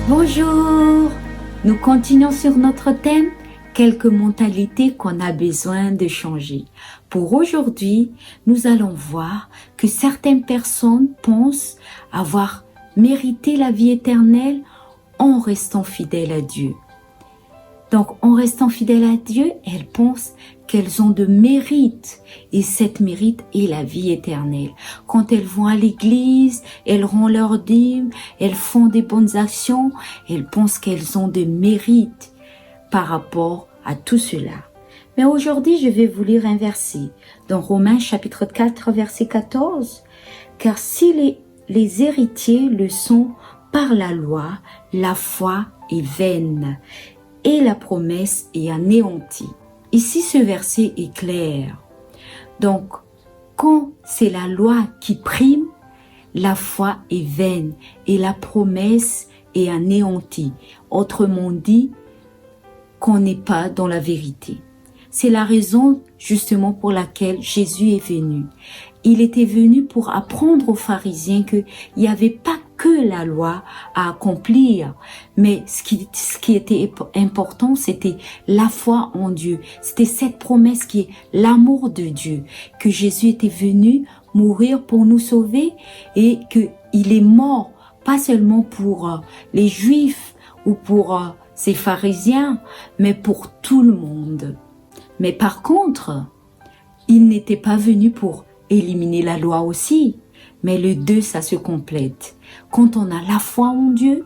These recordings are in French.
Bonjour! Nous continuons sur notre thème quelques mentalités qu'on a besoin de changer. Pour aujourd'hui, nous allons voir que certaines personnes pensent avoir mérité la vie éternelle en restant fidèles à Dieu. Donc, en restant fidèles à Dieu, elles pensent qu'elles ont de mérite et cette mérite est la vie éternelle. Quand elles vont à l'église, elles rendent leur dîme, elles font des bonnes actions, elles pensent qu'elles ont de mérite par rapport à tout cela. Mais aujourd'hui, je vais vous lire un verset dans Romains chapitre 4, verset 14. Car si les héritiers le sont par la loi, la foi est vaine et la promesse est anéantie. Ici, ce verset est clair. Donc, quand c'est la loi qui prime, la foi est vaine et la promesse est anéantie. Autrement dit, qu'on n'est pas dans la vérité. C'est la raison justement pour laquelle Jésus est venu. Il était venu pour apprendre aux pharisiens qu'il n'y avait pas que la loi à accomplir, mais ce qui était important, c'était la foi en Dieu. C'était cette promesse qui est l'amour de Dieu, que Jésus était venu mourir pour nous sauver et qu'il est mort, pas seulement pour les Juifs ou pour ces pharisiens, mais pour tout le monde. Mais par contre, il n'était pas venu pour éliminer la loi aussi. Mais les deux, ça se complète. Quand on a la foi en Dieu,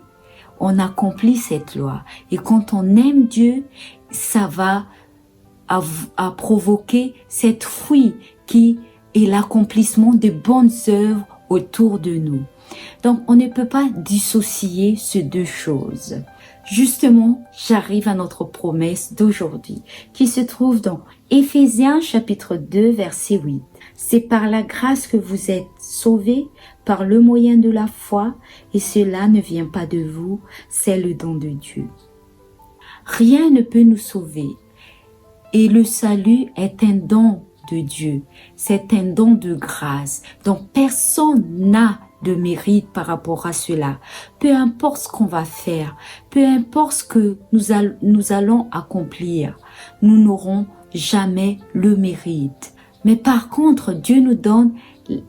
on accomplit cette loi. Et quand on aime Dieu, ça va à provoquer cette fruit qui est l'accomplissement de bonnes œuvres autour de nous. Donc, on ne peut pas dissocier ces deux choses. Justement, j'arrive à notre promesse d'aujourd'hui, qui se trouve dans Éphésiens chapitre 2, verset 8. C'est par la grâce que vous êtes sauvés, par le moyen de la foi, et cela ne vient pas de vous, c'est le don de Dieu. Rien ne peut nous sauver, et le salut est un don de Dieu, c'est un don de grâce, donc personne n'a de mérite par rapport à cela. Peu importe ce qu'on va faire, peu importe ce que nous allons accomplir, nous n'aurons jamais le mérite. Mais par contre, Dieu nous donne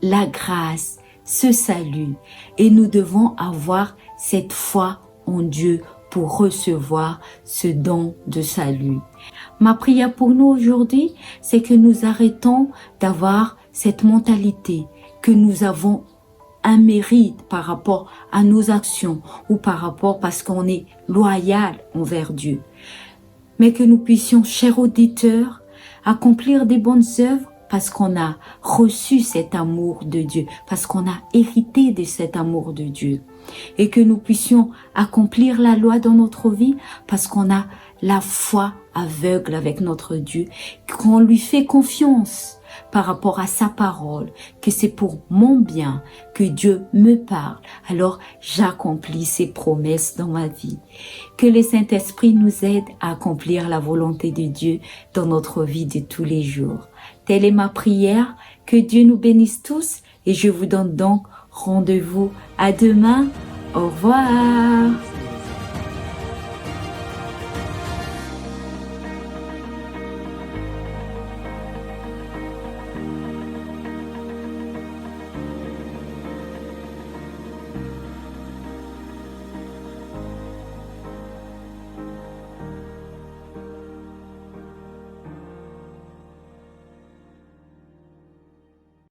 la grâce, ce salut, et nous devons avoir cette foi en Dieu pour recevoir ce don de salut. Ma prière pour nous aujourd'hui, c'est que nous arrêtons d'avoir cette mentalité que nous avons un mérite par rapport à nos actions ou par rapport parce qu'on est loyal envers Dieu. Mais que nous puissions, chers auditeurs, accomplir des bonnes œuvres parce qu'on a reçu cet amour de Dieu, parce qu'on a hérité de cet amour de Dieu. Et que nous puissions accomplir la loi dans notre vie parce qu'on a la foi aveugle avec notre Dieu, qu'on lui fait confiance par rapport à sa parole, que c'est pour mon bien que Dieu me parle. Alors, j'accomplis ses promesses dans ma vie. Que le Saint-Esprit nous aide à accomplir la volonté de Dieu dans notre vie de tous les jours. Telle est ma prière. Que Dieu nous bénisse tous et je vous donne donc rendez-vous à demain. Au revoir.